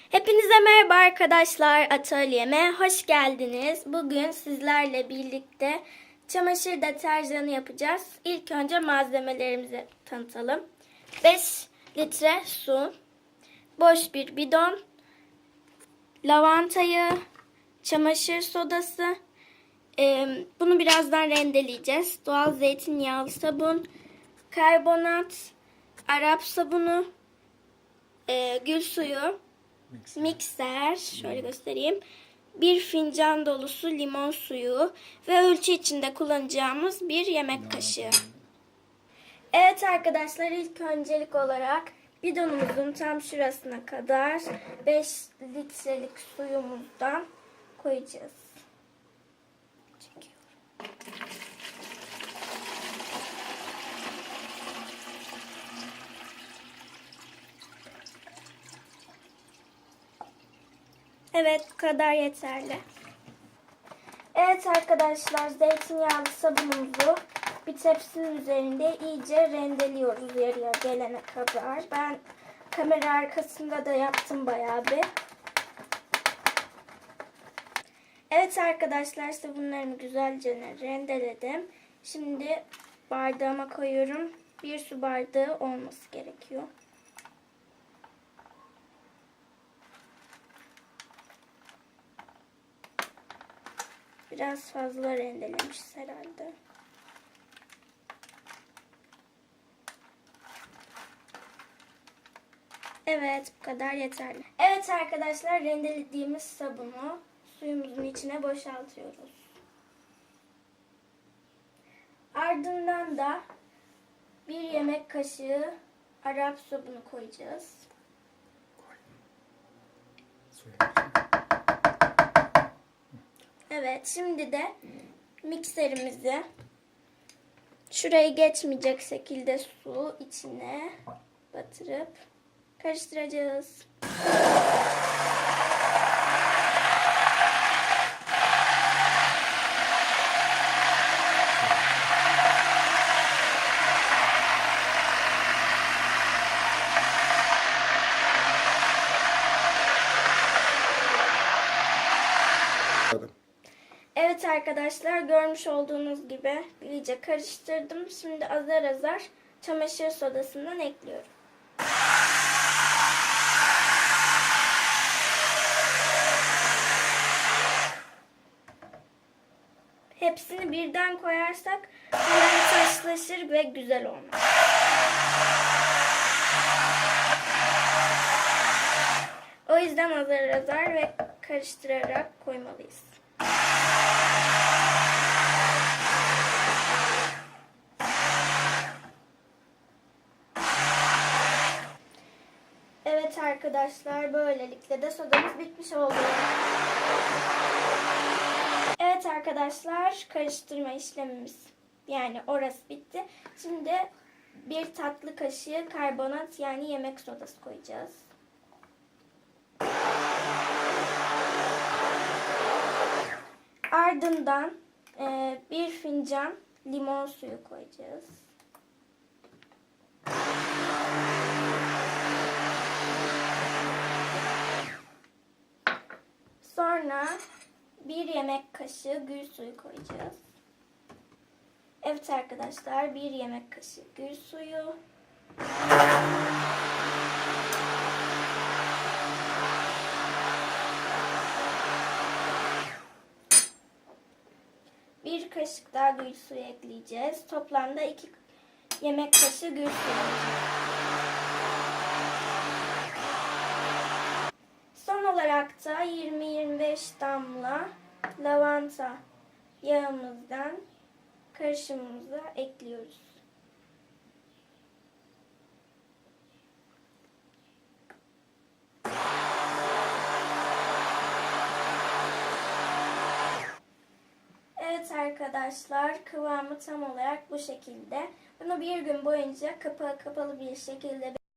Hepinize merhaba arkadaşlar, atölyeme hoş geldiniz. Bugün sizlerle birlikte çamaşır deterjanı yapacağız. İlk önce malzemelerimizi tanıtalım. 5 litre su, boş bir bidon, lavanta yağı, çamaşır sodası, bunu birazdan rendeleyeceğiz. Doğal zeytinyağlı sabun, karbonat, Arap sabunu, gül suyu, mikser, şöyle göstereyim. Bir fincan dolusu limon suyu ve ölçü içinde kullanacağımız bir yemek kaşığı. Evet arkadaşlar, ilk öncelik olarak bidonumuzun tam şurasına kadar 5 litrelik suyumuzdan koyacağız. Çekiyorum. Evet, bu kadar yeterli. Evet arkadaşlar, zeytinyağlı sabunumuzu bir tepsinin üzerinde iyice rendeliyoruz yarıya gelene kadar. Ben kamera arkasında da yaptım bayağı bir. Evet arkadaşlar, sabunlarımı güzelce rendeledim. Şimdi bardağıma koyuyorum. 1 su bardağı olması gerekiyor. Biraz fazla rendelemişiz herhalde. Evet, bu kadar yeterli. Evet arkadaşlar, rendelediğimiz sabunu suyumuzun içine boşaltıyoruz. Ardından da bir yemek kaşığı Arap sabunu koyacağız. Evet, şimdi de mikserimizi şurayı geçmeyecek şekilde su içine batırıp karıştıracağız. Evet arkadaşlar, görmüş olduğunuz gibi iyice karıştırdım. Şimdi azar azar çamaşır sodasından ekliyorum. Hepsini birden koyarsak hemen taşlaşır ve güzel olmaz. O yüzden azar azar ve karıştırarak koymalıyız. Evet arkadaşlar, böylelikle de sodamız bitmiş oldu. Evet arkadaşlar, karıştırma işlemimiz, yani orası bitti. Şimdi bir tatlı kaşığı karbonat, yani yemek sodası koyacağız. Ardından bir fincan limon suyu koyacağız. Sonra bir yemek kaşığı gül suyu koyacağız. Evet arkadaşlar, bir yemek kaşığı gül suyu. Bir kaşık daha gül suyu ekleyeceğiz. Toplamda 2 yemek kaşığı gül suyu. Son olarak da 20-25 damla lavanta yağımızdan karışımımıza ekliyoruz. Evet arkadaşlar, kıvamı tam olarak bu şekilde. Bunu bir gün boyunca kapağı kapalı bir şekilde